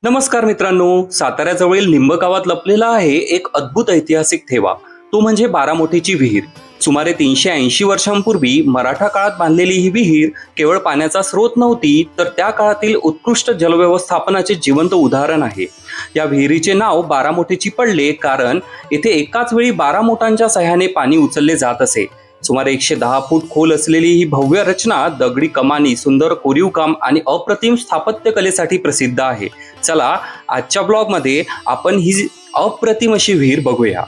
नमस्कार मित्रांनो, साताऱ्याजवळील लिंब गावात लपलेला आहे एक अद्भुत ऐतिहासिक ठेवा. तो म्हणजे बारामोठीची विहीर. सुमारे 380 वर्षांपूर्वी मराठा काळात बांधलेली ही विहीर केवळ पाण्याचा स्रोत नव्हती, तर त्या काळातील उत्कृष्ट जलव्यवस्थापनाचे जिवंत उदाहरण आहे. या विहिरीचे नाव बारामोठीची पडले कारण येथे एकाच वेळी 12 मोटांच्या सहाय्याने पाणी उचलले जात असे. सुमारे 110 फूट खोल असलेली ही भव्य रचना दगडी कमानी, सुंदर कोरीव काम आणि अप्रतिम स्थापत्य कलेसाठी प्रसिद्ध आहे. चला, आजच्या ब्लॉगमध्ये आपण ही अप्रतिम अशी विहीर बघूया.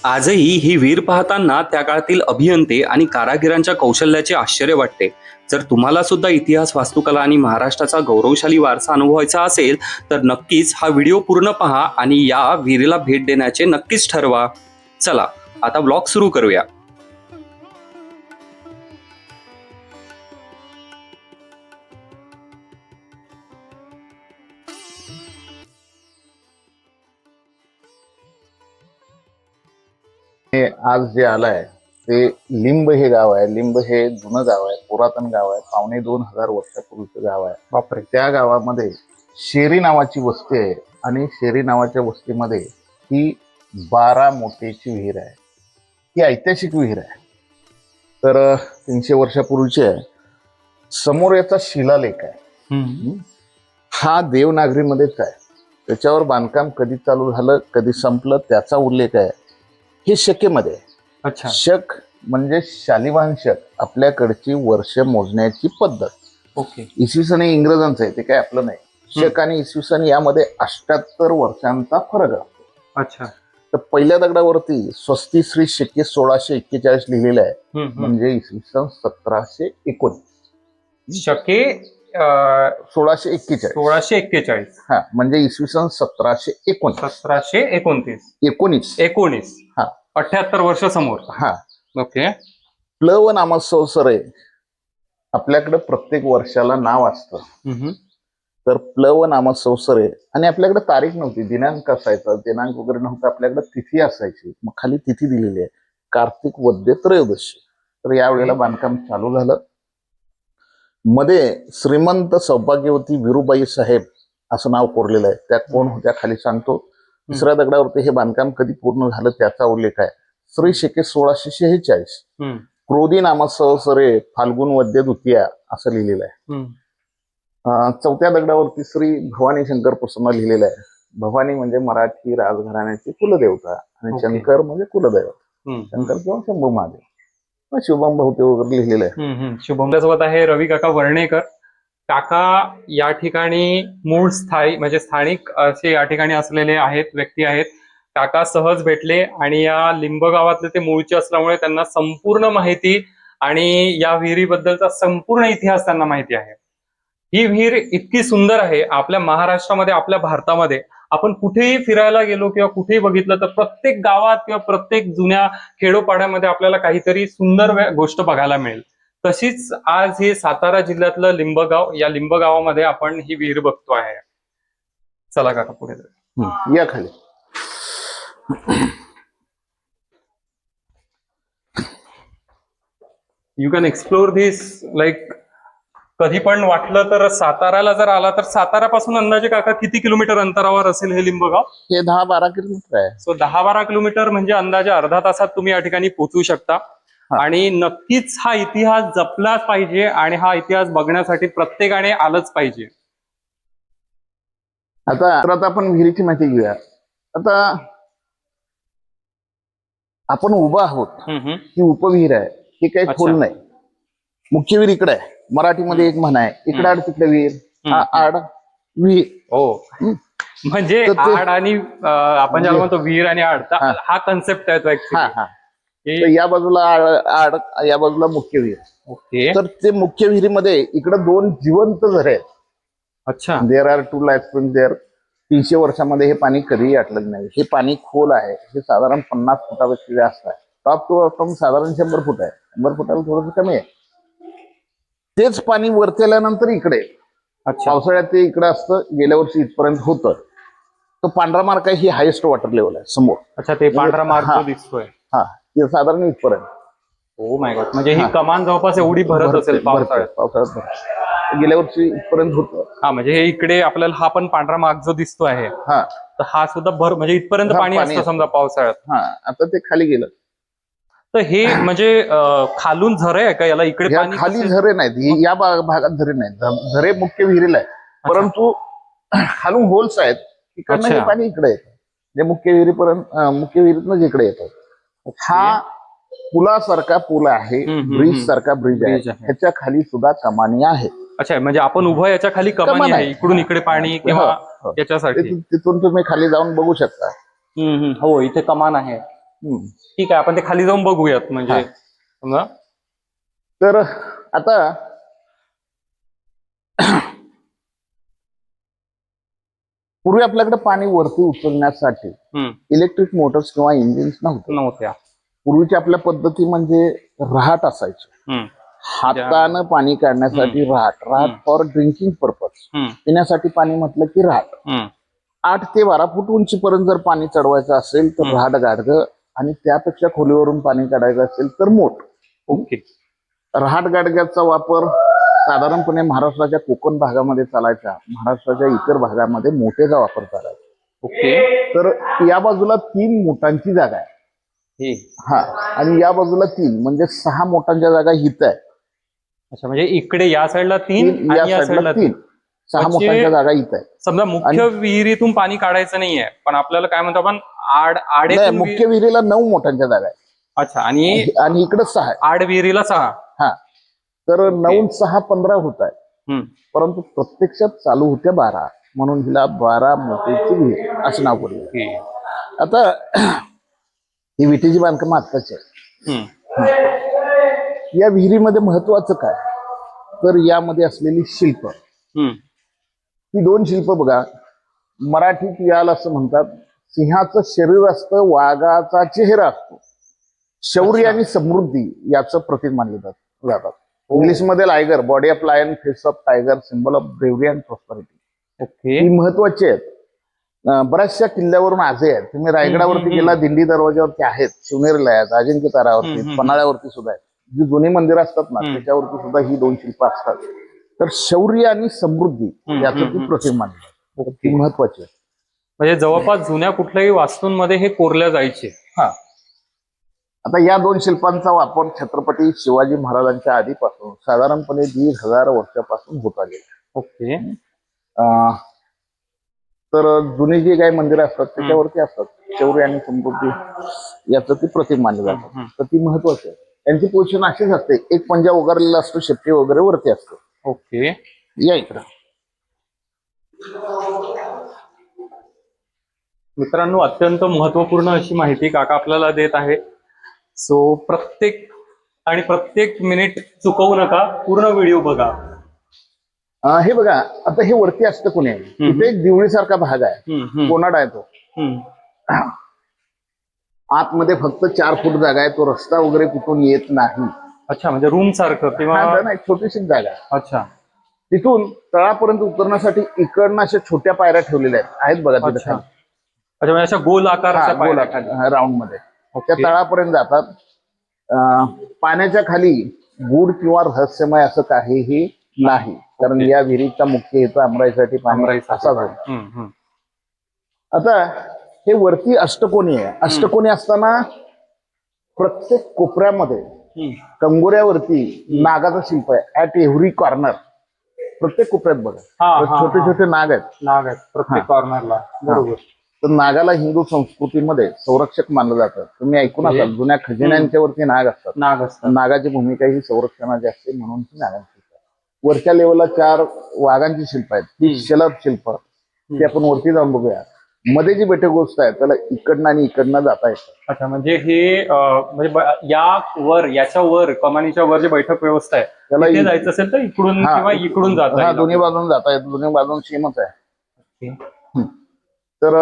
आजही ही विहीर पाहताना त्या काळातील अभियंते आणि कारागिरांच्या कौशल्याचे आश्चर्य वाटते. जर तुम्हाला सुद्धा इतिहास, वास्तुकला आणि महाराष्ट्राचा गौरवशाली वारसा अनुभवायचा असेल तर नक्कीच हा व्हिडिओ पूर्ण पहा आणि या विहिरीला भेट देण्याचे नक्कीच ठरवा. चला, आता ब्लॉग सुरू करूया. आज जे आलाय ते लिंब हे गाव आहे. लिंब हे जुनं गाव आहे, पुरातन गाव आहे, 2500 वर्षापूर्वीचं गाव आहे. बापरे. त्या गावामध्ये शेरी नावाची वस्ती आहे आणि शेरी नावाच्या वस्तीमध्ये ही बारामोटेची विहीर आहे. ही ऐतिहासिक विहीर आहे. तर 300 वर्षापूर्वीची आहे. समोर याचा शिलालेख आहे. हा देवनागरीमध्येच आहे. त्याच्यावर बांधकाम कधी चालू झालं, कधी संपलं त्याचा उल्लेख आहे. हे शकेमध्ये. अच्छा. शक म्हणजे शालिवाहन शक, आपल्याकडची वर्ष मोजण्याची पद्धत. ओके. इसवी सन हे इंग्रजांचं आहे, ते काय आपलं नाही. शक आणि इसवी सन यामध्ये 78 वर्षांचा फरक असतो. अच्छा. तर पहिल्या दगडावरती स्वस्ती श्री शके 1641 लिहिलेलं आहे, म्हणजे इसवी सन 1719. शके 1641. 1641. हा, म्हणजे इसवी सन 1719. 1719. हा, 78 वर्ष समोर. हा. ओके. प्लव नामसंवत्सरे आपल्याकडे प्रत्येक वर्षाला नाव असतं. तर प्लव नामसंवत्सरे आणि आपल्याकडे तारीख नव्हती, दिनांक असायचा. दिनांक वगैरे नव्हता, आपल्याकडे तिथी असायची. मग खाली तिथी दिलेली आहे, कार्तिक वद्य त्रयोदशी. तर यावेळेला बांधकाम चालू झालं. मध्ये श्रीमंत सौभाग्यवती विरुबाई साहेब असं नाव कोरलेलं आहे. त्यात कोण होत्या खाली सांगतो. दुसऱ्या दगडावरती हे बांधकाम कधी पूर्ण झालं त्याचा उल्लेख आहे. श्री शके 1646. क्रोधी नामसंवत्सरे फाल्गुन वद्य द्वितीया असं लिहिलेलं आहे. चौथ्या दगडावरती श्री भवानी शंकर प्रसन्न लिहिलेलं आहे. भवानी म्हणजे मराठी राजघराण्याची कुलदेवता आणि शंकर म्हणजे कुलदैवत. शंकर किंवा शंभू महादेव. शुभम बहुते वगैरे लिहिलेलं आहे. शुभम सोबत आहे रवी काका वर्णेकर. काका या ठिकाणी मूळ म्हणजे स्थानिक असे या ठिकाणी असलेले आहेत, व्यक्ती आहेत. काका सहज भेटले आणि या लिंब गावातले ते मूळचे असल्यामुळे त्यांना संपूर्ण माहिती आणि या विहिरीबद्दलचा संपूर्ण इतिहास त्यांना माहिती आहे. ही विहीर इतकी सुंदर आहे. आपल्या महाराष्ट्रामध्ये, आपल्या भारतामध्ये आपण कुठेही फिरायला गेलो किंवा कुठेही बघितलं तर प्रत्येक गावात किंवा प्रत्येक जुन्या खेडोपाड्यामध्ये आपल्याला काहीतरी सुंदर गोष्ट बघायला मिळेल. तशीच आज हे सातारा जिल्ह्यातलं लिंबगाव, या लिंब गावामध्ये आपण ही विहीर बघतो आहे. चला काका पुढे जाऊ. या खाली. You can explore this like. कधी पण वाटलं तर साताराला जर आला तर सातारापासून अंदाजे काका किती किलोमीटर अंतरावर असेल हे लिंबगाव? हे 10-12 किलोमीटर आहे. सो 10-12 किलोमीटर म्हणजे अंदाजे अर्धा तासात तुम्ही या ठिकाणी पोहोचू शकता. आणि नक्कीच हा इतिहास जपलाच पाहिजे आणि हा इतिहास बघण्यासाठी प्रत्येकाने आलंच पाहिजे. आता आपण विहिरीची माहिती घेऊया. आता आपण उभा आहोत, ही उपविहीर आहे. ही काही खोल नाही. मुख्य विहीर इकडे आहे. मराठीमध्ये एक म्हण आहे, इकडे आड तिकडे विहीर, आड विहीर. हो, म्हणजे आड आणि आपण ज्याला म्हणतो विहीर आणि आड, हा कन्सेप्ट आहे. या बाजूला आड, या बाजूला मुख्य विहीर. ओके. तर ते मुख्य विहिरीमध्ये इकडे 2 जिवंत झरे आहेत. अच्छा. देर आर 2 लाईफ स्प्रिंग देर. 300 वर्षामध्ये हे पाणी कधीही आटलं नाही. हे पाणी खोल आहे. हे साधारण 50 फुटापेक्षा जास्त आहे. टॉप टू बॉटम साधारण 100 फूट आहे. 100 फुटाला थोडंसं कमी आहे. तेच पाणी वरती आल्यानंतर इकडे पावसाळ्यात ते इकडे असतं. गेल्या वर्षी इथपर्यंत होतं. तो पांढरा मार्क आहे, ही हायेस्ट वॉटर लेवल आहे समोर. अच्छा, ते पांढरा मार्क दिसतोय. हा, ते साधारण इथपर्यंत. Oh my God. म्हणजे ही कमान जवळपास एवढी भरत असेल पावसाळ्यात. गेल्या वर्षी इथपर्यंत होतं. हा, म्हणजे हे इकडे आपल्याला हा पण पांढरा मार्ग जो दिसतो आहे, हा तर हा सुद्धा म्हणजे इथपर्यंत हा, पाणी पाणी असतं असतं. समजा पावसाळ्यात. हा, आता ते खाली गेलं. तर हे म्हणजे खालून झरे आहे का, याला इकडे ह्या पाणी खाली कसे? झरे नाहीत, या भागात झरे नाहीत. झरे मुख्य विहिरीला आहे, परंतु खालून होल्स आहेत, इकडनं हे अच्छा. पाणी इकडे येतं. जे मुख्य विहिरीपर्यंत मुख्य विहिरीतनं जिकडे येतं. हा पुलासारखा पूल आहे, ब्रिज सारखा ब्रिज आहे, ह्याच्या खाली सुद्धा कमानी आहे. अच्छा, म्हणजे आपण उभं याच्या खाली कमानी आहे, इकडून इकडे पाणी किंवा हो. याच्यासाठी. तिथून तुम्ही खाली जाऊन बघू शकता. हो, इथे कमान आहे. ठीक आहे, आपण ते खाली जाऊन बघूयात. म्हणजे समजा तर आता पूर्वी आपल्याकडे पाणी वरती उचलण्यासाठी इलेक्ट्रिक मोटर्स किंवा इंजिन्स नव्हत्या. पूर्वीच्या आपल्या पद्धती म्हणजे रहाट असायचे, हातानं पाणी काढण्यासाठी रहाट फॉर ड्रिंकिंग पर्पज, पिण्यासाठी पाणी म्हटलं की रहाट. 8 ते 12 फूट उंचीपर्यंत जर पाणी चढवायचं असेल तर रहाट गाडगं, आणि त्यापेक्षा खोलीवरून पाणी काढायचं असेल तर मोठ. ओके. रहाट गाडग्याचा वापर साधारणपणे महाराष्ट्राच्या कोकण भागामध्ये चालायचा, महाराष्ट्राच्या इतर भागामध्ये मोठेचा वापर चालायचा. ओके. तर या बाजूला 3 मोटांची जागा आहे. हा, आणि या बाजूला 3 म्हणजे 6 मोटांच्या जागा हित आहे. अच्छा, म्हणजे इकडे या साईडला 3 आणि या साईडला 3, 6 मोटांच्या जागा हित आहे. समजा मुख्य विहिरीतून पाणी काढायचं नाहीये, पण आपल्याला काय म्हणतो आपण आडे मुख्य विहिरीला 9 मोटांच्या जागा आहे. अच्छा, आणि इकडे 6 आहे. आड विहिरीला 6. हा, तर 9 6 15 होत आहे, परंतु प्रत्यक्षात चालू होत्या 12, म्हणून हिला 12 मोठीची विहीर असं नाव पडलं. आता ही विटेची बांधकाम आत्ताची आहे. या विहिरीमध्ये महत्वाचं काय, तर यामध्ये असलेली शिल्प, ही 2 शिल्प बघा. मराठीत याला असं म्हणतात, सिंहाचं शरीर असतं, वाघाचा चेहरा असतो. शौर्य आणि समृद्धी याचं प्रतीक मानले जातात. इंग्लिशमध्ये liger, body of lion, face of tiger, symbol of bravery and prosperity, ही महत्वाची आहेत. बऱ्याचशा किल्ल्यावरून आजही आहेत. तुम्ही रायगडावरती गेला, दिंडी दरवाजावरती आहेत, शिवनेरीला आहेत, अजिंक्य तारावरती, पन्हाळ्यावरती सुद्धा आहेत. जी जुनी मंदिरं असतात ना, त्याच्यावरती सुद्धा ही 2 शिल्प असतात. तर शौर्य आणि समृद्धी याचं ती प्रतीक मानलं जातं, ती महत्वाची आहे. म्हणजे जवळपास जुन्या कुठल्याही वास्तूंमध्ये हे कोरल्या जायचे. हा, आता या 2 शिल्पांचा वापर छत्रपती शिवाजी महाराजांच्या आधीपासून साधारणपणे 1500 वर्षापासून होत आले. ओके. तर जुनी जी काही मंदिरं असतात त्याच्यावरती असतात, शौर्य आणि समृद्धी याचं ती प्रतीक मानलं जातं. तर ती महत्वाची आहे. त्यांची पोझिशन अशीच असते, एक पंजा उगारलेला असतो, शेपटी वगैरे वरती असतो. ओके. या इकडं. मित्रांनो, अत्यंत महत्वपूर्ण अशी माहिती काका आपल्याला देत आहे. सो प्रत्येक मिनिट चुकवू नका, पूर्ण व्हिडिओ बघा. हे बघा, आता हे वरती असतं कोणी, इथे एक दिवळीसारखा भाग आहे, कोणाडा आहे तो. आतमध्ये फक्त 4 फूट जागा आहे, तो रस्ता वगैरे कुठून येत नाही. अच्छा, म्हणजे रूम सारखं किंवा एक छोटीशी जागा आहे. अच्छा, तिथून तळापर्यंत उतरण्यासाठी इकडनं अशा छोट्या पायऱ्या ठेवलेल्या आहेत बघा तिथे खाली. अच्छा, म्हणजे अशा गोल आकाराच्या पायऱ्या राऊंड मध्ये त्या तळापर्यंत जातात. पाण्याच्या खाली गूढ किंवा रहस्यमय असं काहीही नाही, कारण या विहिरीचा मुख्य हेतू आमराईसाठी पाणी असाच आहे. आता हे वरती अष्टकोनी आहे. अष्टकोनी असताना प्रत्येक कोपऱ्यामध्ये कंगोऱ्यावरती नागाचं शिल्प आहे. ऍट एव्हरी कॉर्नर, प्रत्येक कोपऱ्यात बघा छोटे छोटे नाग आहेत प्रत्येक कॉर्नरला. बरोबर. तर नागाला हिंदू संस्कृतीमध्ये संरक्षक मानलं जातं. तुम्ही ऐकून असाल, जुन्या खजिन्यांच्या वरती नाग असतात. नागाची भूमिका ही संरक्षणाची असते, म्हणून ती नागांची शिल्प आहे. वरच्या लेवलला 4 वाघांची शिल्प आहेत, ती शलभ शिल्प, ती आपण वरती जाऊन बघूया. मध्ये जी बैठक गोष्ट आहे त्याला इकडनं आणि इकडनं जाता येतं. अच्छा, म्हणजे हे म्हणजे याच्या वर कमानीच्या वर जी बैठक व्यवस्था आहे, त्याला जायचं असेल तर इकडून किंवा इकडून जाता येईल. दोन्ही बाजून जाता येतं, दोन्ही बाजून सेमच आहे. तर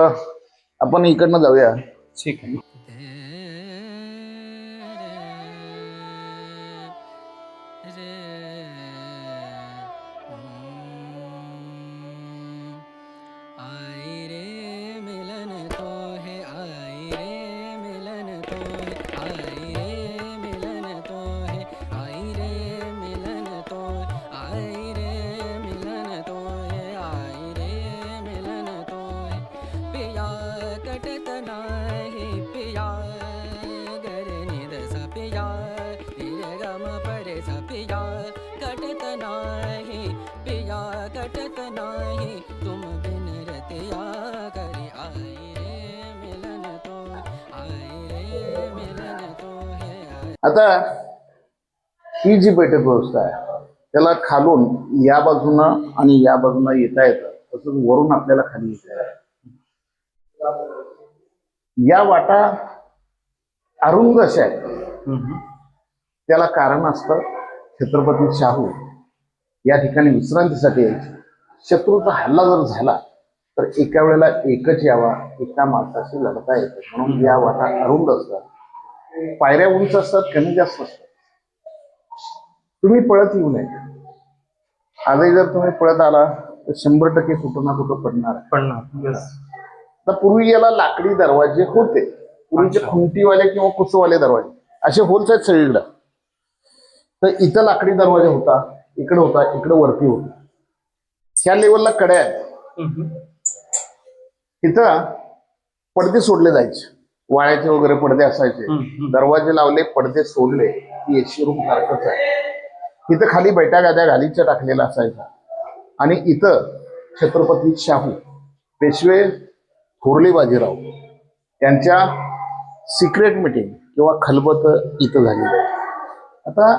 आपण इकडनं जाऊया. ठीक आहे. आता ही जी बैठक व्यवस्था आहे त्याला खालून या बाजूनं आणि या बाजूनं येता येतं, तसंच वरून आपल्याला खाली येता येतं. या वाटा अरुंद अशा आहेत. त्याला कारण असतं छत्रपती शाहू या ठिकाणी विश्रांतीसाठी यायचे. शत्रूचा हल्ला जर झाला तर एका वेळेला एकच यावा, एका माणसाशी लढता येतं, म्हणून या वाटा अरुंद असतात. पायऱ्या उंच असतात, कमी जास्त असतात. तुम्ही पळत येऊ नये. आजही जर तुम्ही पळत आला तर 100% कुठं ना कुठं पडणार. तर पूर्वी याला लाकडी दरवाजे होते. पूर्वीचे खुंटीवाले किंवा कुसवाले दरवाजे असे होल्स आहेत सगळीकडे. तर इथं लाकडी दरवाजा होता, इकडे होता, इकडे वरती होता. ह्या लेवलला कड्या आहेत. इथं पडदे सोडले जायचे, वाळ्याचे वगैरे पडदे असायचे. दरवाजे लावले, पडदे सोडले की एसी रूम सारखंच आहे. इथं खाली बैठा गाद्या घालीच्या टाकलेला असायचा. आणि इथं छत्रपती शाहू, पेशवे थोरले बाजीराव यांच्या सिक्रेट मीटिंग किंवा खलबत इथं झालेलं आहे. आता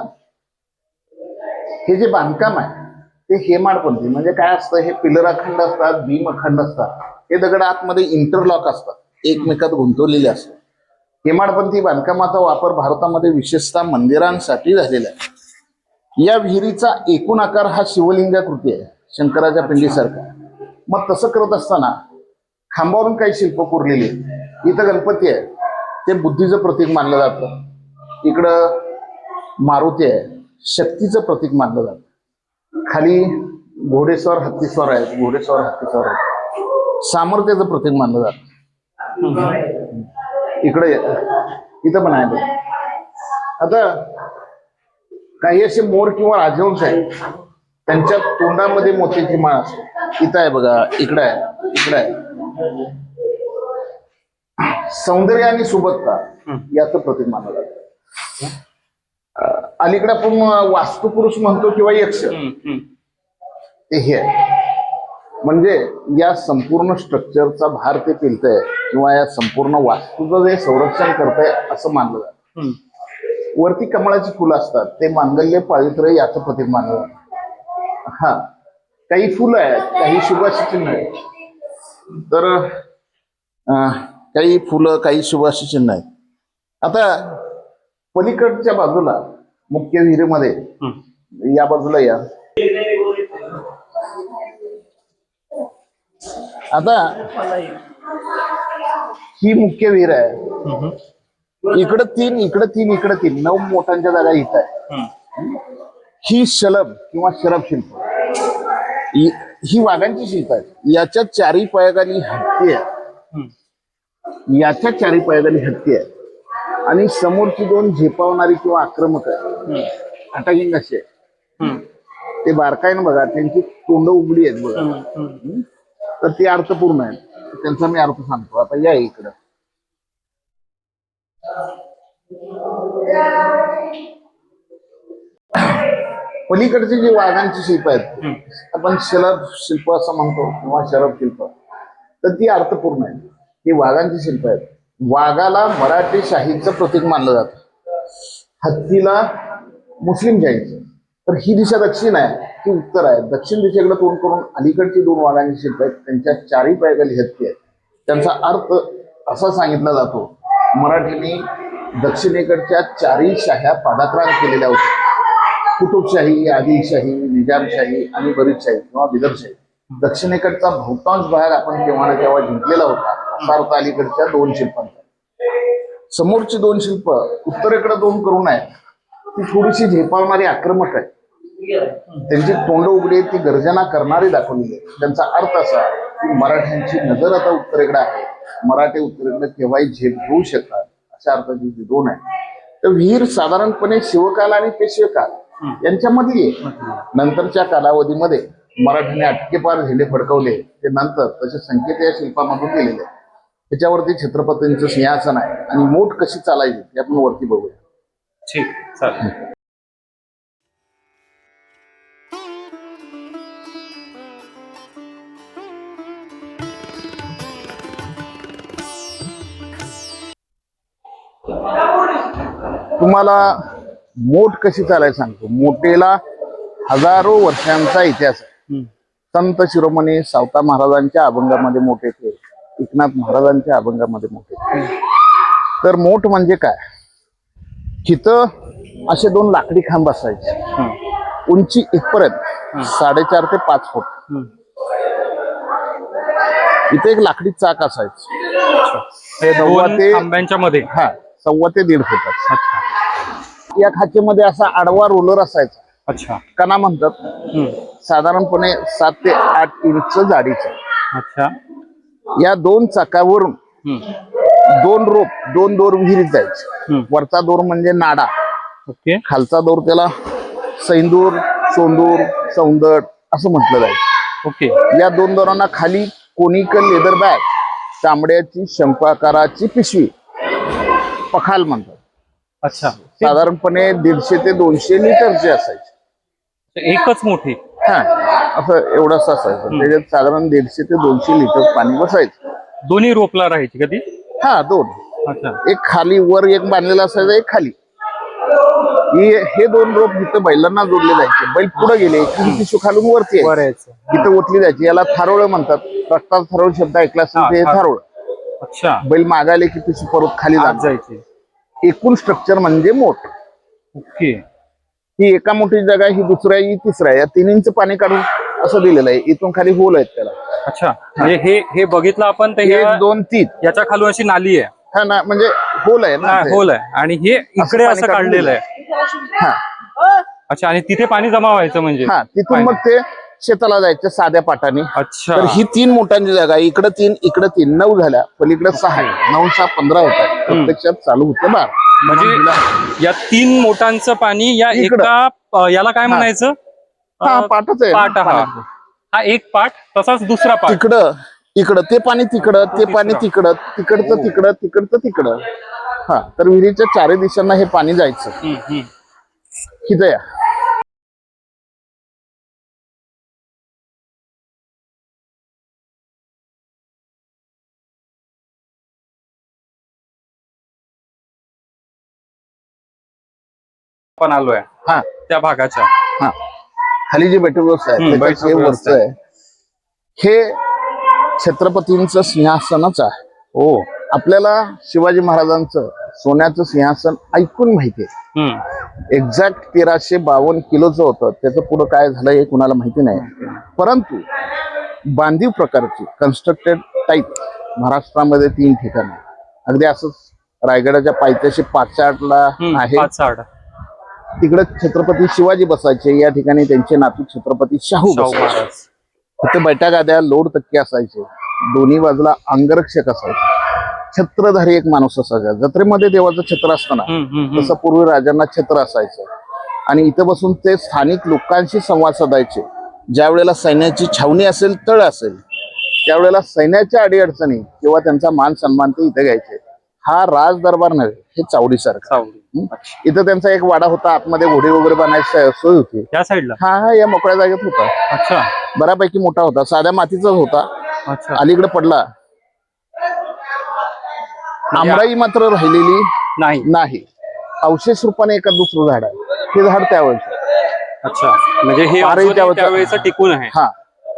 हे जे बांधकाम आहे ते हेमाडपंथी, म्हणजे काय असतं, हे पिलर अखंड असतात, बीम अखंड असतात. हे दगड आतमध्ये इंटरलॉक असतात, एकमेकात गुंतवलेले असतात. हेमाडपंथी बांधकामाचा वापर भारतामध्ये विशेषतः मंदिरांसाठी झालेला आहे. या विहिरीचा एकूण आकार हा शिवलिंगाकृती आहे, शंकराच्या पिंडीसारखा. मग तसं करत असताना खांबावरून काही शिल्प कोरलेली आहेत. इथं गणपती आहे, ते बुद्धीचं प्रतीक मानलं जातं. इकडं मारुती आहे, शक्तीचं प्रतीक मानलं जातं. खाली घोडेस्वार हत्तीस्वार आहेत, घोडेस्वार हत्तीस्वार आहेत, सामर्थ्याचं प्रतीक मानलं जातं. इकडे इथं पण आहे. आता काही असे मोर किंवा राजहंस आहेत, त्यांच्या तोंडामध्ये मोत्याची माळ असते. इथं आहे बघा, इकडे आहे, इकडे आहे. सौंदर्य आणि सुबत्ता याचं प्रतीक मानलं जातं. अलीकडे आपण वास्तुपुरुष म्हणतो किंवा यक्ष, ते हे आहे. म्हणजे या संपूर्ण स्ट्रक्चरचा भार ते पेलतंय किंवा या संपूर्ण वास्तूचं जे संरक्षण करतंय असं मानलं जातं. वरती कमळाची फुलं असतात, ते मांगल्य पावित्र्य याचं प्रतीक मानलं जातं. हा, काही फुलं आहेत, काही शुभाशी चिन्ह आहेत. तर काही फुलं, काही शुभाशी चिन्ह आहेत. आता पलीकडच्या बाजूला मुख्य विहिरीमध्ये, या बाजूला या. आता ही मुख्य विहीर आहे. इकडं 3, इकडं 3, इकडं 3, 9 मोठांच्या जागा इथं आहे. ही शलभ किंवा शरभ शिल्प, ही वाघांची शिल्प आहेत. याच्या चारी पायाखाली हत्ती आहे, याच्या चारी पायाखाली हत्ती आहे. आणि समोरची 2 झेपावणारी किंवा आक्रमक आहे, अटॅकिंग अशी आहे. ते बारकाईनं बघा, त्यांची तोंड उघडी आहेत बघा. तर ते अर्थपूर्ण आहेत, त्यांचा मी अर्थ सांगतो. आता या इकडं. पलीकडची जी वाघांची शिल्प आहेत, आपण शलभ शिल्प असं म्हणतो किंवा शरभ शिल्प, तर ती अर्थपूर्ण आहे. ही वाघांची शिल्प आहेत. वाघाला मराठी शाहीचं प्रतीक मानलं जातं, हत्तीला मुस्लिम शाहीचं. तर ही दिशा दक्षिण आहे, ती उत्तर आहे. दक्षिण दिशेकडे तोंड करून अलीकडची 2 वाघांची शिल्प आहेत, त्यांच्या चारी पायाखाली हत्ती आहेत. त्यांचा अर्थ असा सांगितला जातो, मराठीने दक्षिणेकडच्या 4 शाह्या पादाक्रांत केलेल्या होत्या. कुतुबशाही, आदिलशाही, निजामशाही आणि बरीदशाही किंवा बिदरशाही. दक्षिणेकडचा बहुतांश भाग आपण केव्हा ना केव्हा जिंकलेला होता, असा अर्थ अलीकडच्या 2 शिल्पांचा. समोरची 2 शिल्प उत्तरेकडे 2 करून आहेत, ती थोडीशी झेपावणारी आक्रमक आहे. त्यांची तोंड उघडी, ती गर्जना करणारी दाखवलेली आहे. त्यांचा अर्थ असा की मराठ्यांची नजर आता उत्तरेकडे आहे, मराठी उत्तरेकडे केव्हाही झेप घेऊ शकतात, अशा अर्थाची जी 2 आहे. तर विहीर साधारणपणे शिवकाल आणि पेशवेकाल यांच्यामधली आहे. नंतरच्या कालावधीमध्ये मराठ्याने अटकेपार झेंडे फडकवले, ते नंतर तसे संकेत या शिल्पामधून गेलेले. त्याच्यावरती छत्रपतींचं सिंहासन आहे आणि मोठ कशी चालायची हे आपण वरती बघूया. ठीक, चालेल. तुम्हाला मोठ कशी चालायला सांगतो. मोठेला हजारो वर्षांचा इतिहास आहे. संत शिरोमणी सावता महाराजांच्या अभंगामध्ये मोठे ते, एकनाथ महाराजांच्या अभंगामध्ये मोठे. तर मोठ म्हणजे काय, तिथं असे 2 लाकडी खांब असायचे, उंची इथपर्यंत 4.5 ते 5 फूट. इथे एक लाकडी चाक असायचं, खांब्यांच्या मध्ये. हा, 1.25 ते 1.5 फुटाचं. या खाचेमध्ये असा आडवा रोलर असायचा. अच्छा. कणा म्हणतात. साधारणपणे 7 ते 8 इंच जाडीचा. अच्छा. या 2 चाकावरून 2 रोप, 2 दोर विहिरीत जायचे. वरचा दोर म्हणजे नाडा, ओके. खालचा दोर त्याला सैंदूर, सोंदूर, सौंदड असं म्हटलं जायचं. ओके. या 2 दोरांना खाली कोनिकल लेदर बॅग, चामड्याची शंकाकाराची पिशवी, पखाल म्हणतात. अच्छा. साधारणपणे 150 ते 200 लिटरचे असायचे. एकच मोठी. हा, असं एवढंच असायचं. त्याच्यात साधारण 150 ते 200 लिटर पाणी बसायचं. दोन्ही रोपला राहायची कधी? हा, 2. अच्छा. एक खाली वर एक बांधलेला असायचं, एक खाली. हे 2 रोप इथं बैलांना जोडले जायचे. बैल पुढे गेले की ही पिशवी खालून वरती यायची, इथं ओतली जायची. याला थारोळ म्हणतात. रक्ताचा थारोळ शब्द ऐकला असेल ते थारोळ. अच्छा. बैल मागाले की पिशवी परत खाली जायची. एकूण स्ट्रक्चर म्हणजे मोठ. ओके. ही एका मोठी जागा, ही दुसऱ्या, ही तिसऱ्या, या 3 इंच पाणी काढून असं दिलेलं आहे. इथून खाली होल आहेत त्याला. अच्छा. म्हणजे हे बघितलं आपण तर 1 2 3 याच्या खालून अशी नाली आहे. हा ना, म्हणजे होल आहे ना, होल आहे आणि हे इकडे असं काढलेलं आहे. हा. अच्छा. आणि तिथे पाणी जमा व्हायचं म्हणजे. हा, तिथून मग ते शेताला जायचं साध्या पाटाने. अच्छा. तर ही 3 मोठांची जागा, इकडे 3, इकडे 3, 9 झाल्या. पलीकडे 6, 9 6 15 होतात. प्रत्यक्षात चालू होते 12. म्हणजे या 3 मोठांचं पाणी या एका याला काय म्हणायचं? हा, पाटच आहे. पाट. हा एक पाट, तसाच दुसरा पाट. इकडं ते पाणी, तिकडं ते पाणी, तिकडं तिकडचं तिकडं, तिकडचं तिकडं. हा, तर विहिरीच्या 4 दिशांना हे पाणी जायचं. इथं या. आपण आलोय हा, त्या भागाच्या. हा, खाली जे बैठक व्यवस्था आहे त्याचं हे वरचं आहे. हे छत्रपतींचं सिंहासनच आहे. हो. आपल्याला शिवाजी महाराजांचं सोन्याचं सिंहासन ऐकून माहिती आहे. एक्झॅक्ट 1352 किलोचं होतं. त्याचं पुढं काय झालं हे कुणाला माहिती नाही. परंतु बांधीव प्रकारची कन्स्ट्रक्टेड टाईप महाराष्ट्रामध्ये 3 ठिकाणी. अगदी असंच रायगडाच्या पायथ्याशी 5-8ला आहे. तिकडे छत्रपती शिवाजी बसायचे. या ठिकाणी त्यांचे नातू छत्रपती शाहू बसायचे. तिथे बैठ्या गाद्या, लोड तक्के असायचे. दोन्ही बाजूला अंगरक्षक असायचे. छत्रधारी एक माणूस असायचा. जत्रेमध्ये देवाचं छत्र असताना तसं पूर्वी राजांना छत्र असायचं. आणि इथं बसून ते स्थानिक लोकांशी संवाद साधायचे. ज्या वेळेला सैन्याची छावणी असेल, तळ असेल, त्यावेळेला सैन्याच्या अडीअडचणी किंवा त्यांचा मान सन्मान ते इथे घ्यायचे. हा राज दरबार नव्हे, हे चावडीसारखं. इथं त्यांचा एक वाडा होता. आतमध्ये घोडे वगैरे बनायची सोय होती त्या साईडला. हा, या मोकळ्या जागेत होता. अच्छा. बऱ्यापैकी मोठा होता. साध्या मातीचाच होता. अच्छा. अलीकडे पडला. आमराई मात्र राहिलेली नाही. अवशेष रूपाने एका दुसरं झाड आहे. हे झाड त्यावेळेचं. अच्छा. म्हणजे हे त्यावेळेचं टिकून आहे. हा,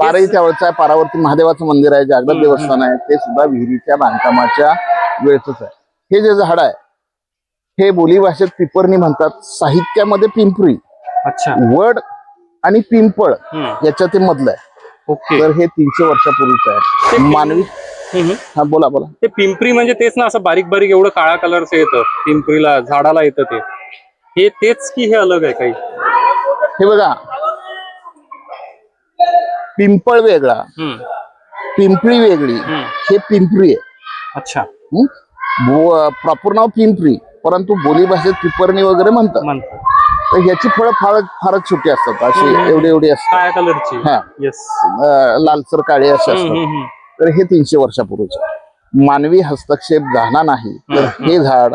पारही त्यावेळेचं आहे. पारावरती महादेवाचं मंदिर आहे, जागृत देवस्थान आहे. ते सुद्धा विहिरीच्या बांधकामाच्या वेळच आहे. हे जे झाड आहे हे बोली भाषेत पिपरणी म्हणतात. साहित्यामध्ये पिंपरी. अच्छा. वड आणि पिंपळ याच्या ते मधलं आहे. ओके. तर हे 300 वर्षापूर्वीच आहे. मानवी. हा, बोला. ते पिंपरी म्हणजे तेच ना, असं बारीक बारीक एवढं काळा कलरचं येतं पिंपरीला, झाडाला येतं ते. हे तेच की हे अलग आहे काही? हे बघा, पिंपळ वेगळा, पिंपरी वेगळी. हे पिंपरी आहे. अच्छा. प्रॉपर नाव पिंपरी, परंतु बोली भाषेत पिपरणी वगैरे म्हणतात. तर ह्याची फळं फारच छोटी असतात. अशी एवढी असतात. काळ्या कलरची. हा, लालसर काळे असे असतात. तर हे 300 वर्षापूर्वीचे. मानवी हस्तक्षेप झाला नाही तर हे झाड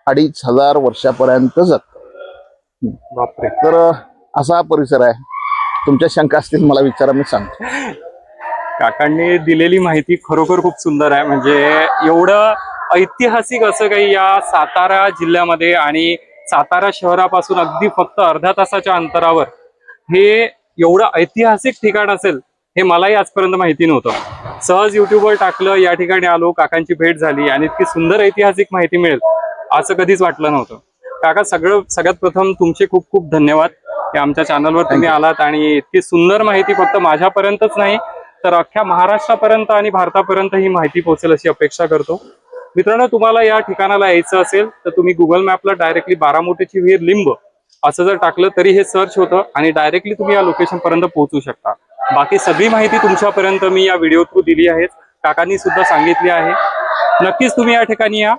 2500 वर्षापर्यंत जगत. बापरे. तर असा परिसर आहे. तुमच्या शंका असतील मला विचारा, मी सांगतो. काकांनी दिलेली माहिती खरोखर खूप सुंदर आहे. म्हणजे एवढं ऐतिहासिक असं काही या सातारा जिल्ह्यामध्ये आणि सातारा शहरापासून अगदी फक्त अर्ध्या तासाच्या अंतरावर हे एवढं ऐतिहासिक ठिकाण असेल हे मलाही आजपर्यंत माहिती नव्हतं. सहज युट्यूबवर टाकलं, या ठिकाणी आलो, काकांची भेट झाली आणि इतकी सुंदर ऐतिहासिक माहिती मिळेल असं कधीच वाटलं नव्हतं. काका, सगळ्यात प्रथम तुमचे खूप खूप धन्यवाद की आमच्या चॅनलवर तुम्ही आलात आणि इतकी सुंदर माहिती फक्त माझ्यापर्यंतच नाही तर अख्ख्या महाराष्ट्रापर्यंत आणि भारतापर्यंत ही माहिती पोहोचेल अशी अपेक्षा करतो. मित्रांनो, तुम्हाला या ठिकाणाला यायचं असेल तर तुम्ही गुगल मॅपला डायरेक्टली बारामोटेची विहीर लिंब असं जर टाकलं तरी हे सर्च होतं आणि डायरेक्टली तुम्ही या लोकेशन पर्यंत पोहोचू शकता. बाकी सगळी माहिती तुमच्यापर्यंत मी या व्हिडिओ थ्रू दिली आहे, काकांनी सुद्धा सांगितली आहे. नक्कीच तुम्ही या ठिकाणी या.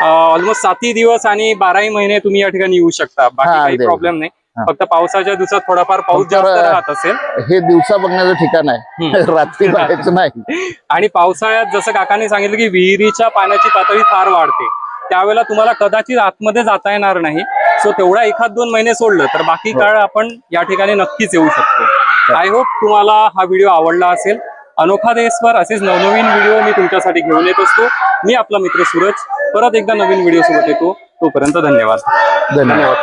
ऑलमोस्ट 7 दिवस आणि 12 महिने तुम्ही या ठिकाणी येऊ शकता. बाकी काही प्रॉब्लेम नाही. फक्त पावसाच्या दिवसात थोडाफार पाऊस जास्त राहत असेल. हे दिवसा बघण्याचं ठिकाण आहे, रात्री बघायचं नाही. आणि पावसाळ्यात जसं काकांनी सांगितलं की विहिरीच्या पाण्याची पातळी फार वाढते, त्यावेळेला तुम्हाला कदाचित आतमध्ये जाता येणार नाही. सो तेवढा 1-2 महिने सोडलं तर बाकी काळ आपण या ठिकाणी नक्कीच येऊ शकतो. आय होप तुम्हाला हा व्हिडिओ आवडला असेल. अनोखा देशवर असेच नवनवीन व्हिडिओ मी तुमच्यासाठी घेऊन येत असतो. मी आपला मित्र सूरज परत एकदा नवीन व्हिडिओ सोबत येतो. तोपर्यंत धन्यवाद. धन्यवाद.